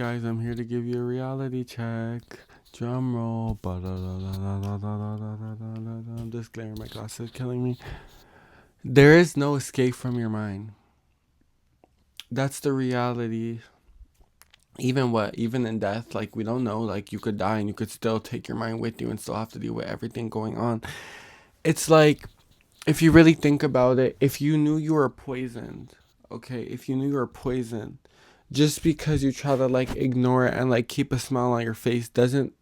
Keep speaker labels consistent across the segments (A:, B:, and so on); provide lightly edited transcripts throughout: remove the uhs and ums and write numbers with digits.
A: Guys, I'm here to give you a reality check. Drum roll. Disclaimer, my glasses are killing me. There is no escape from your mind. That's the reality. Even in death, like we don't know, like you could die and you could still take your mind with you and still have to deal with everything going on. It's like, if you really think about it, if you knew you were poisoned, okay, if you knew you were poisoned, just because you try to like ignore it and like keep a smile on your face doesn't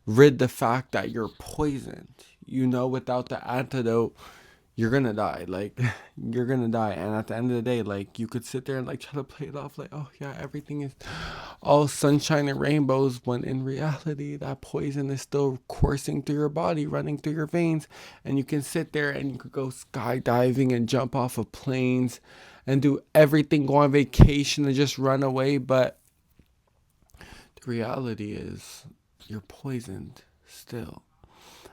A: rid the fact that you're poisoned. Without the antidote, you're gonna die. Like, you're gonna die. And at the end of the day, like, you could sit there and like try to play it off like, oh yeah, everything is all sunshine and rainbows, when in reality that poison is still coursing through your body, running through your veins. And you can sit there and you could go skydiving and jump off of planes and do everything, go on vacation and just run away. But the reality is you're poisoned still.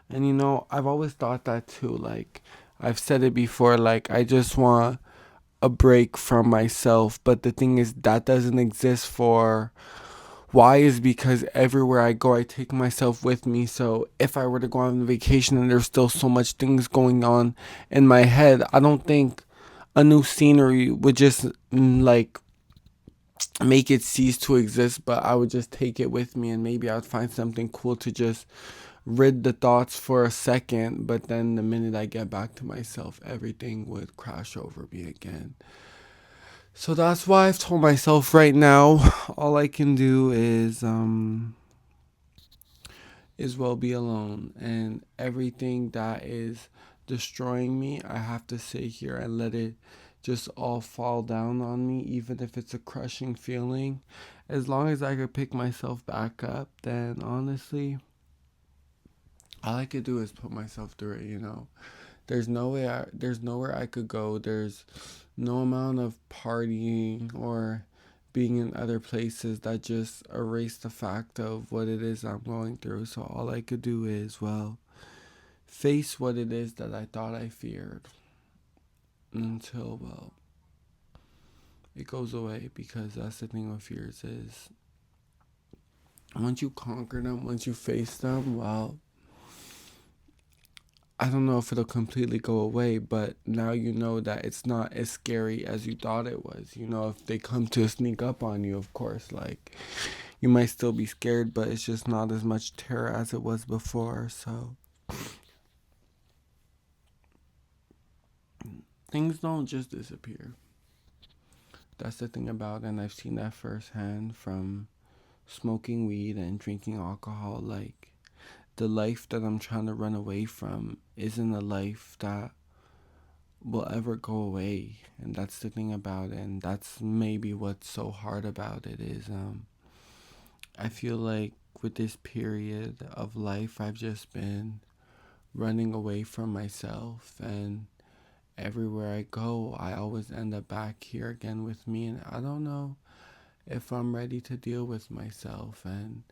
A: And I've always thought that too. Like, I've said it before, like, I just want a break from myself. But the thing is, that doesn't exist for why is because everywhere I go, I take myself with me. So if I were to go on vacation and there's still so much things going on in my head, I don't think a new scenery would just like make it cease to exist. But I would just take it with me, and maybe I would find something cool to just rid the thoughts for a second. But then the minute I get back to myself, everything would crash over me again. So that's why I've told myself right now, all I can do is well be alone, and everything that is destroying me, I have to sit here and let it just all fall down on me, even if it's a crushing feeling. As long as I could pick myself back up, then honestly, all I could do is put myself through it. There's nowhere I could go. There's no amount of partying or being in other places that just erase the fact of what it is I'm going through. So all I could do is, well, face what it is that I thought I feared until, well, it goes away. Because that's the thing with fears is, once you conquer them, once you face them, well, I don't know if it'll completely go away, but now you know that it's not as scary as you thought it was. If they come to sneak up on you, of course, like, you might still be scared, but it's just not as much terror as it was before. So things don't just disappear. That's the thing about it, and I've seen that firsthand from smoking weed and drinking alcohol. Like, the life that I'm trying to run away from isn't a life that will ever go away. And that's the thing about it, and that's maybe what's so hard about it is I feel like with this period of life, I've just been running away from myself, and everywhere I go, I always end up back here again with me. And I don't know if I'm ready to deal with myself and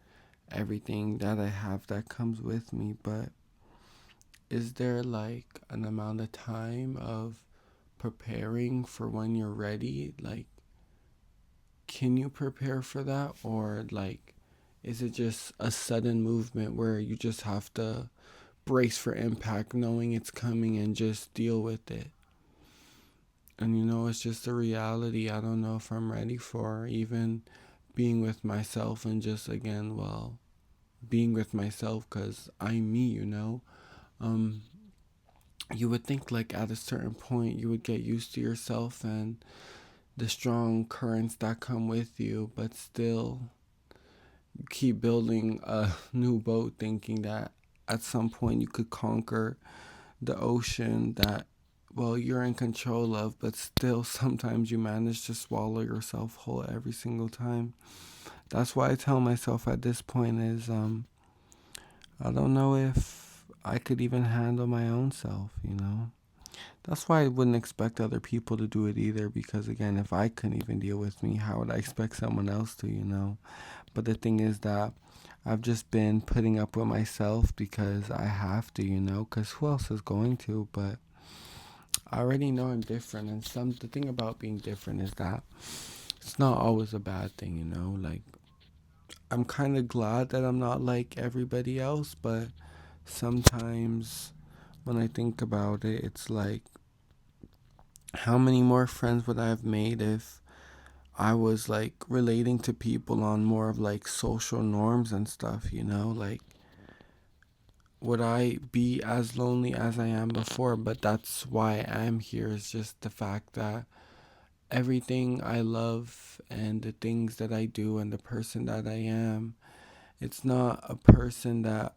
A: everything that I have that comes with me. But is there like an amount of time of preparing for when you're ready? Like, can you prepare for that? Or like, is it just a sudden movement where you just have to brace for impact, knowing it's coming, and just deal with it? And it's just a reality I don't know if I'm ready for, even being with myself, and just again, well, being with myself because I'm me. Um, you would think like at a certain point you would get used to yourself and the strong currents that come with you, but still you keep building a new boat, thinking that at some point you could conquer the ocean that, well, you're in control of. But still sometimes you manage to swallow yourself whole every single time. That's why I tell myself at this point is I don't know if I could even handle my own self. That's why I wouldn't expect other people to do it either, because again, if I couldn't even deal with me, how would I expect someone else to? But the thing is that I've just been putting up with myself because I have to, because who else is going to? But I already know I'm different, and the thing about being different is that it's not always a bad thing, you know? Like, I'm kind of glad that I'm not like everybody else, but sometimes when I think about it, it's like, how many more friends would I have made if I was like relating to people on more of like social norms and stuff, you know? Like, would I be as lonely as I am before? But that's why I'm here, is just the fact that everything I love and the things that I do and the person that I am, it's not a person that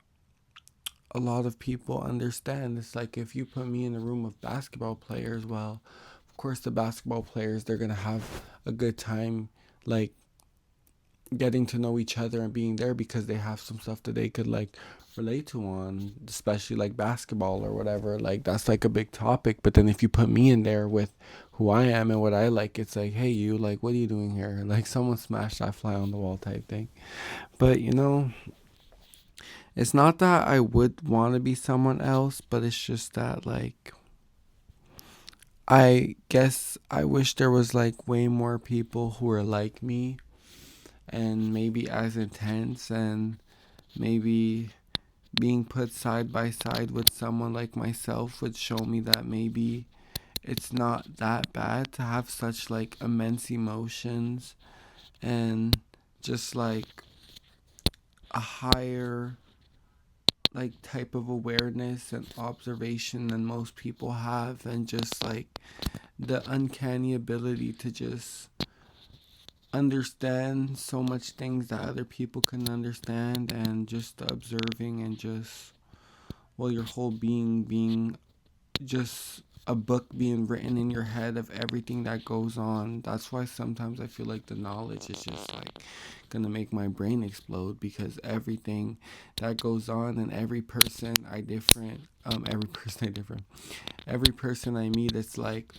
A: a lot of people understand. It's like if you put me in a room of basketball players, well, of course the basketball players, they're going to have a good time like getting to know each other and being there because they have some stuff that they could like relate to on, especially like basketball or whatever. Like that's like a big topic. But then if you put me in there with who I am and what I like, it's like, hey, you, like, what are you doing here? Like someone smashed that fly on the wall type thing. But you know, it's not that I would want to be someone else, but it's just that like, I guess I wish there was like way more people who are like me and maybe as intense, and maybe being put side by side with someone like myself would show me that maybe it's not that bad to have such like immense emotions and just like a higher like type of awareness and observation than most people have, and just like the uncanny ability to just understand so much things that other people can understand, and just the observing and just, well, your whole being just a book being written in your head of everything that goes on. That's why sometimes I feel like the knowledge is just like gonna make my brain explode, because everything that goes on and every person I different, every person I different, every person I meet, it's like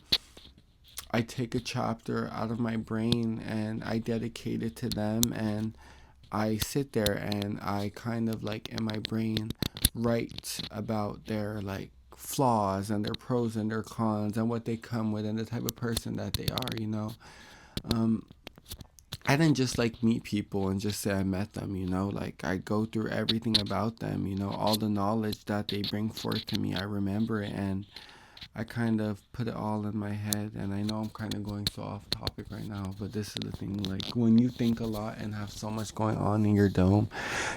A: I take a chapter out of my brain and I dedicate it to them, and I sit there and I kind of like in my brain write about their like flaws and their pros and their cons and what they come with and the type of person that they are, you know. Um, I didn't just like meet people and just say I met them, you know. Like I go through everything about them, you know, all the knowledge that they bring forth to me. I remember it and I kind of put it all in my head. And I know I'm kind of going so off topic right now, but this is the thing. Like when you think a lot and have so much going on in your dome,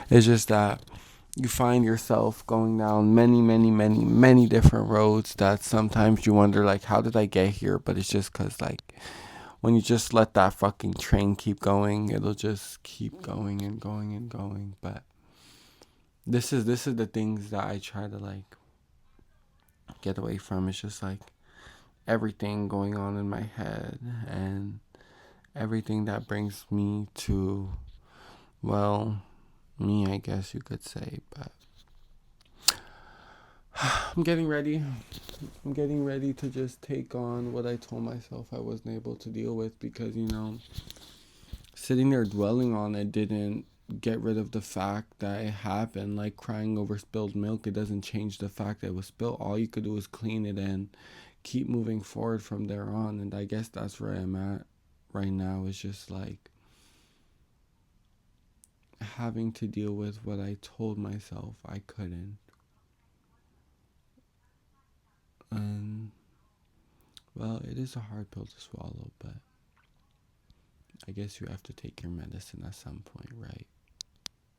A: it's just that you find yourself going down many different roads that sometimes you wonder, like, how did I get here? But it's just because, like, when you just let that fucking train keep going, it'll just keep going and going and going. But this is the things that I try to like get away from. It's just like everything going on in my head and everything that brings me to, well, me, I guess you could say. But I'm getting ready. I'm getting ready to just take on what I told myself I wasn't able to deal with, because, you know, sitting there dwelling on it didn't get rid of the fact that it happened. Like crying over spilled milk, it doesn't change the fact that it was spilled. All you could do is clean it and keep moving forward from there on. And I guess that's where I'm at right now, is just like having to deal with what I told myself I couldn't. And, well, it is a hard pill to swallow, but I guess you have to take your medicine at some point, right?